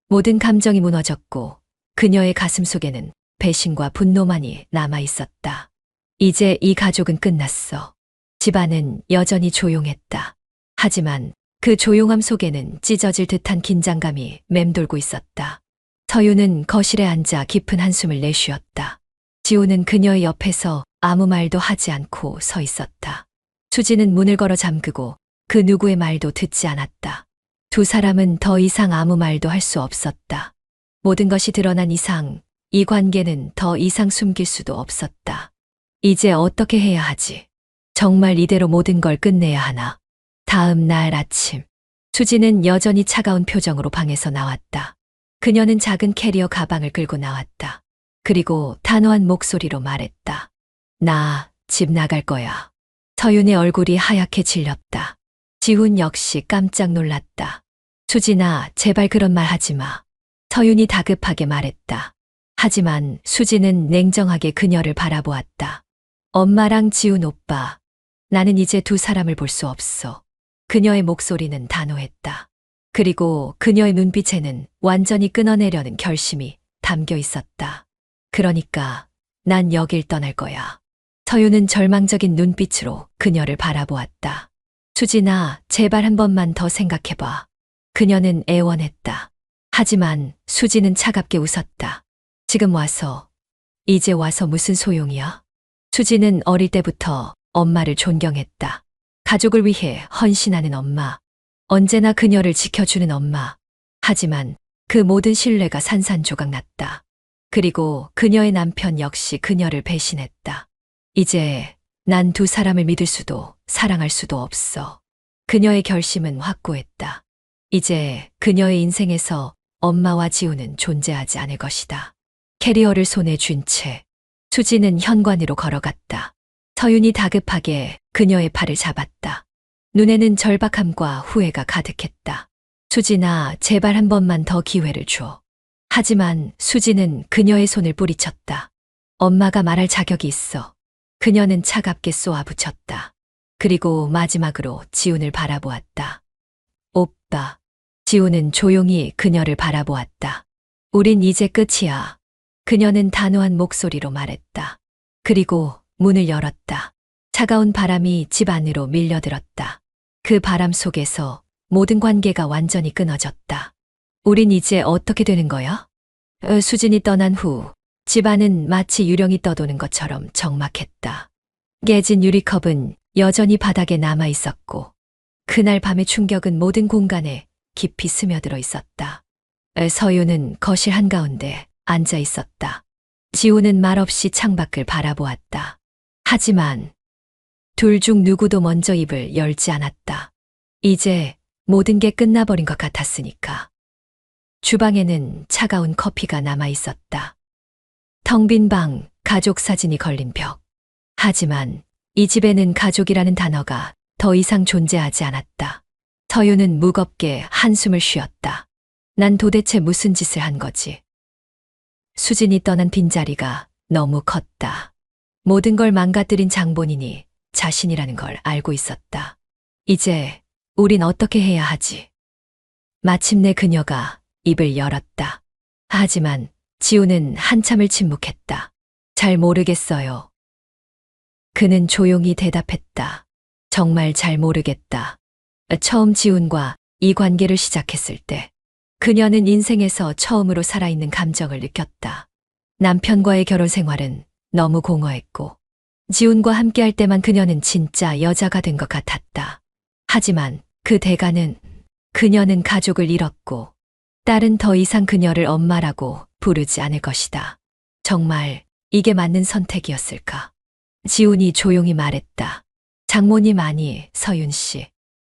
모든 감정이 무너졌고 그녀의 가슴 속에는 배신과 분노만이 남아 있었다. 이제 이 가족은 끝났어. 집안은 여전히 조용했다. 하지만 그 조용함 속에는 찢어질 듯한 긴장감이 맴돌고 있었다. 서윤은 거실에 앉아 깊은 한숨을 내쉬었다. 지훈은 그녀의 옆에서 아무 말도 하지 않고 서 있었다. 수지는 문을 걸어 잠그고 그 누구의 말도 듣지 않았다. 두 사람은 더 이상 아무 말도 할 수 없었다. 모든 것이 드러난 이상 이 관계는 더 이상 숨길 수도 없었다. 이제 어떻게 해야 하지? 정말 이대로 모든 걸 끝내야 하나? 다음 날 아침, 수지는 여전히 차가운 표정으로 방에서 나왔다. 그녀는 작은 캐리어 가방을 끌고 나왔다. 그리고 단호한 목소리로 말했다. 나 집 나갈 거야. 서윤의 얼굴이 하얗게 질렸다. 지훈 역시 깜짝 놀랐다. 수진아, 제발 그런 말 하지 마. 서윤이 다급하게 말했다. 하지만 수지는 냉정하게 그녀를 바라보았다. 엄마랑 지훈 오빠, 나는 이제 두 사람을 볼 수 없어. 그녀의 목소리는 단호했다. 그리고 그녀의 눈빛에는 완전히 끊어내려는 결심이 담겨 있었다. 그러니까 난 여길 떠날 거야. 서윤은 절망적인 눈빛으로 그녀를 바라보았다. 수진아, 제발 한 번만 더 생각해봐. 그녀는 애원했다. 하지만 수지는 차갑게 웃었다. 지금 와서, 이제 와서 무슨 소용이야? 수지는 어릴 때부터 엄마를 존경했다. 가족을 위해 헌신하는 엄마. 언제나 그녀를 지켜주는 엄마. 하지만 그 모든 신뢰가 산산조각 났다. 그리고 그녀의 남편 역시 그녀를 배신했다. 이제 난 두 사람을 믿을 수도 사랑할 수도 없어. 그녀의 결심은 확고했다. 이제 그녀의 인생에서 엄마와 지우는 존재하지 않을 것이다. 캐리어를 손에 쥔 채 수지는 현관으로 걸어갔다. 서윤이 다급하게 그녀의 팔을 잡았다. 눈에는 절박함과 후회가 가득했다. 수진아, 제발 한 번만 더 기회를 줘. 하지만 수지는 그녀의 손을 뿌리쳤다. 엄마가 말할 자격이 있어. 그녀는 차갑게 쏘아붙였다. 그리고 마지막으로 지훈을 바라보았다. 오빠. 지훈은 조용히 그녀를 바라보았다. 우린 이제 끝이야. 그녀는 단호한 목소리로 말했다. 그리고 문을 열었다. 차가운 바람이 집 안으로 밀려들었다. 그 바람 속에서 모든 관계가 완전히 끊어졌다. 우린 이제 어떻게 되는 거야? 수진이 떠난 후 집안은 마치 유령이 떠도는 것처럼 적막했다. 깨진 유리컵은 여전히 바닥에 남아 있었고 그날 밤의 충격은 모든 공간에 깊이 스며들어 있었다. 서윤은 거실 한가운데 앉아 있었다. 지우는 말없이 창밖을 바라보았다. 하지만 둘 중 누구도 먼저 입을 열지 않았다. 이제 모든 게 끝나버린 것 같았으니까. 주방에는 차가운 커피가 남아 있었다. 텅 빈 방, 가족 사진이 걸린 벽. 하지만 이 집에는 가족이라는 단어가 더 이상 존재하지 않았다. 서윤은 무겁게 한숨을 쉬었다. 난 도대체 무슨 짓을 한 거지? 수진이 떠난 빈자리가 너무 컸다. 모든 걸 망가뜨린 장본인이 자신이라는 걸 알고 있었다. 이제 우린 어떻게 해야 하지? 마침내 그녀가 입을 열었다. 하지만 지우는 한참을 침묵했다. 잘 모르겠어요. 그는 조용히 대답했다. 정말 잘 모르겠다. 처음 지훈과 이 관계를 시작했을 때 그녀는 인생에서 처음으로 살아있는 감정을 느꼈다. 남편과의 결혼 생활은 너무 공허했고 지훈과 함께할 때만 그녀는 진짜 여자가 된 것 같았다. 하지만 그 대가는 그녀는 가족을 잃었고 딸은 더 이상 그녀를 엄마라고 부르지 않을 것이다. 정말 이게 맞는 선택이었을까? 지훈이 조용히 말했다. 장모님 아니, 서윤 씨.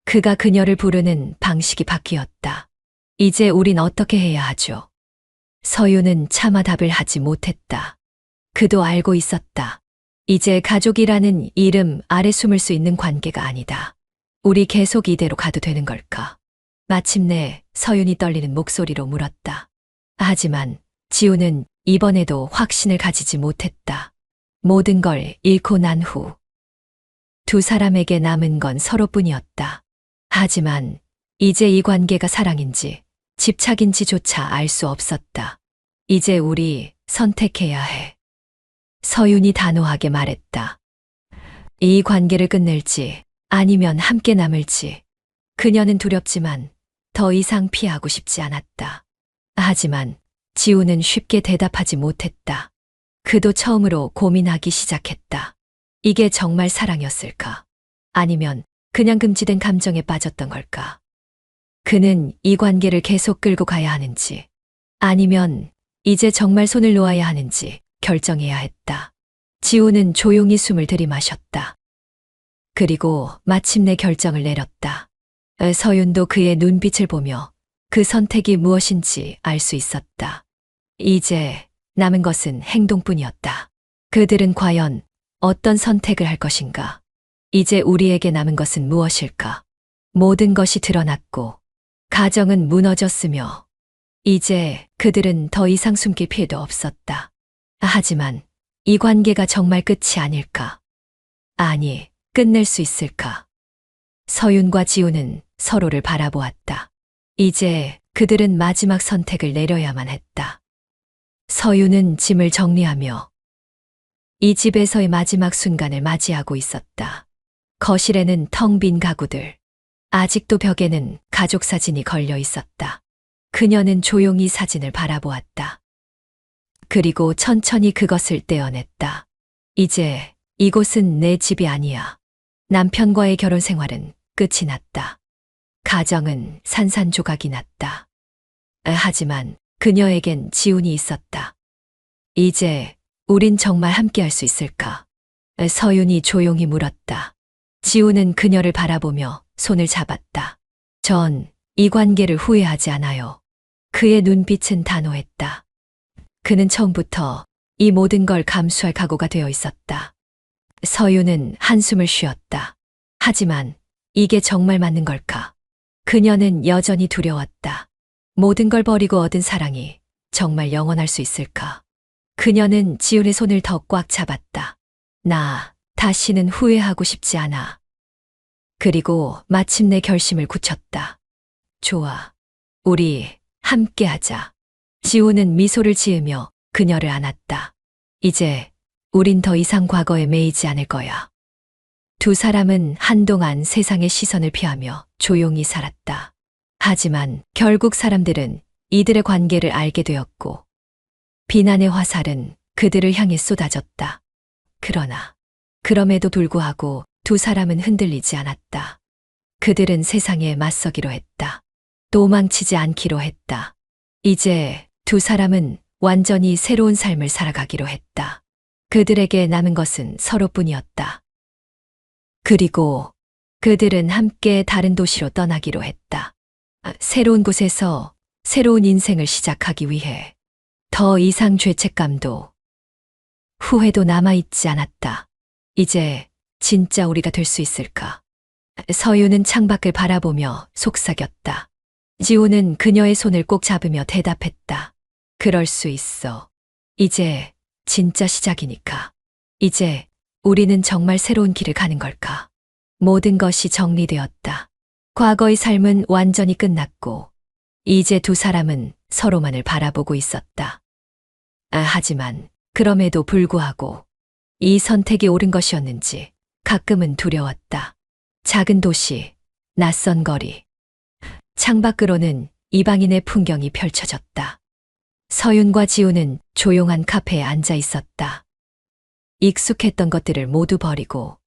그가 그녀를 부르는 방식이 바뀌었다. 이제 우린 어떻게 해야 하죠? 서윤은 차마 답을 하지 못했다. 그도 알고 있었다. 이제 가족이라는 이름 아래 숨을 수 있는 관계가 아니다. 우리 계속 이대로 가도 되는 걸까? 마침내 서윤이 떨리는 목소리로 물었다. 하지만 지우는 이번에도 확신을 가지지 못했다. 모든 걸 잃고 난 후 두 사람에게 남은 건 서로뿐이었다. 하지만 이제 이 관계가 사랑인지 집착인지조차 알 수 없었다. 이제 우리 선택해야 해. 서윤이 단호하게 말했다. 이 관계를 끝낼지 아니면 함께 남을지. 그녀는 두렵지만 더 이상 피하고 싶지 않았다. 하지만 지우는 쉽게 대답하지 못했다. 그도 처음으로 고민하기 시작했다. 이게 정말 사랑이었을까? 아니면 그냥 금지된 감정에 빠졌던 걸까? 그는 이 관계를 계속 끌고 가야 하는지, 아니면 이제 정말 손을 놓아야 하는지 결정해야 했다. 지우는 조용히 숨을 들이마셨다. 그리고 마침내 결정을 내렸다. 서윤도 그의 눈빛을 보며 그 선택이 무엇인지 알 수 있었다. 이제 남은 것은 행동뿐이었다. 그들은 과연 어떤 선택을 할 것인가? 이제 우리에게 남은 것은 무엇일까? 모든 것이 드러났고 가정은 무너졌으며 이제 그들은 더 이상 숨길 필요도 없었다. 하지만 이 관계가 정말 끝이 아닐까? 아니, 끝낼 수 있을까? 서윤과 지우는 서로를 바라보았다. 이제 그들은 마지막 선택을 내려야만 했다. 서윤은 짐을 정리하며 이 집에서의 마지막 순간을 맞이하고 있었다. 거실에는 텅 빈 가구들. 아직도 벽에는 가족 사진이 걸려 있었다. 그녀는 조용히 사진을 바라보았다. 그리고 천천히 그것을 떼어냈다. 이제 이곳은 내 집이 아니야. 남편과의 결혼 생활은 끝이 났다. 가정은 산산조각이 났다. 하지만 그녀에겐 지훈이 있었다. 이제 우린 정말 함께할 수 있을까? 서윤이 조용히 물었다. 지훈은 그녀를 바라보며 손을 잡았다. 전 이 관계를 후회하지 않아요. 그의 눈빛은 단호했다. 그는 처음부터 이 모든 걸 감수할 각오가 되어 있었다. 서윤은 한숨을 쉬었다. 하지만 이게 정말 맞는 걸까? 그녀는 여전히 두려웠다. 모든 걸 버리고 얻은 사랑이 정말 영원할 수 있을까? 그녀는 지훈의 손을 더 꽉 잡았다. 나 다시는 후회하고 싶지 않아. 그리고 마침내 결심을 굳혔다. 좋아. 우리 함께하자. 지훈은 미소를 지으며 그녀를 안았다. 이제 우린 더 이상 과거에 매이지 않을 거야. 두 사람은 한동안 세상의 시선을 피하며 조용히 살았다. 하지만 결국 사람들은 이들의 관계를 알게 되었고, 비난의 화살은 그들을 향해 쏟아졌다. 그러나 그럼에도 불구하고 두 사람은 흔들리지 않았다. 그들은 세상에 맞서기로 했다. 도망치지 않기로 했다. 이제 두 사람은 완전히 새로운 삶을 살아가기로 했다. 그들에게 남은 것은 서로뿐이었다. 그리고 그들은 함께 다른 도시로 떠나기로 했다. 새로운 곳에서 새로운 인생을 시작하기 위해 더 이상 죄책감도 후회도 남아있지 않았다. 이제 진짜 우리가 될 수 있을까? 서윤은 창밖을 바라보며 속삭였다. 지훈은 그녀의 손을 꼭 잡으며 대답했다. 그럴 수 있어. 이제 진짜 시작이니까. 이제 우리는 정말 새로운 길을 가는 걸까? 모든 것이 정리되었다. 과거의 삶은 완전히 끝났고, 이제 두 사람은 서로만을 바라보고 있었다. 하지만 그럼에도 불구하고 이 선택이 옳은 것이었는지 가끔은 두려웠다. 작은 도시, 낯선 거리. 창밖으로는 이방인의 풍경이 펼쳐졌다. 서윤과 지훈은 조용한 카페에 앉아 있었다. 익숙했던 것들을 모두 버리고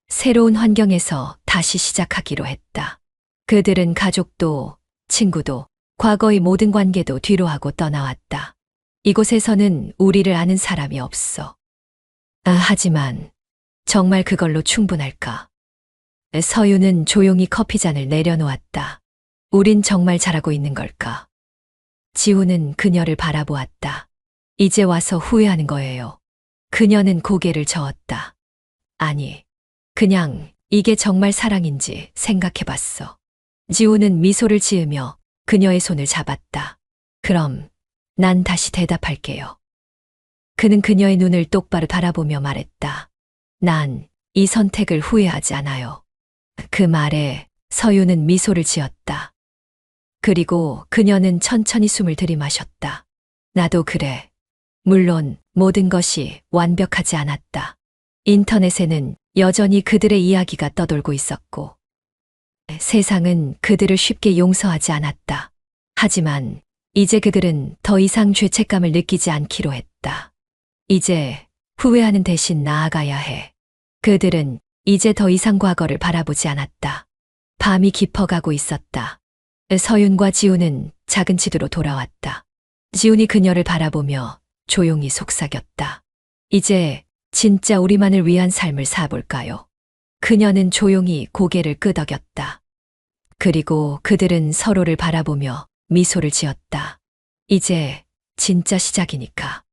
새로운 환경에서 다시 시작하기로 했다. 그들은 가족도, 친구도, 과거의 모든 관계도 뒤로하고 떠나왔다. 이곳에서는 우리를 아는 사람이 없어. 하지만 정말 그걸로 충분할까? 서윤은 조용히 커피잔을 내려놓았다. 우린 정말 잘하고 있는 걸까? 지훈은 그녀를 바라보았다. 이제 와서 후회하는 거예요. 그녀는 고개를 저었다. 아니, 그냥 이게 정말 사랑인지 생각해봤어. 지훈은 미소를 지으며 그녀의 손을 잡았다. 그럼 난 다시 대답할게요. 그는 그녀의 눈을 똑바로 바라보며 말했다. 난 이 선택을 후회하지 않아요. 그 말에 서윤은 미소를 지었다. 그리고 그녀는 천천히 숨을 들이마셨다. 나도 그래. 물론 모든 것이 완벽하지 않았다. 인터넷에는 여전히 그들의 이야기가 떠돌고 있었고, 세상은 그들을 쉽게 용서하지 않았다. 하지만 이제 그들은 더 이상 죄책감을 느끼지 않기로 했다. 이제 후회하는 대신 나아가야 해. 그들은 이제 더 이상 과거를 바라보지 않았다. 밤이 깊어가고 있었다. 서윤과 지훈은 작은 집으로 돌아왔다. 지훈이 그녀를 바라보며 조용히 속삭였다. 이제 진짜 우리만을 위한 삶을 살아볼까요? 그녀는 조용히 고개를 끄덕였다. 그리고 그들은 서로를 바라보며 미소를 지었다. 이제 진짜 시작이니까.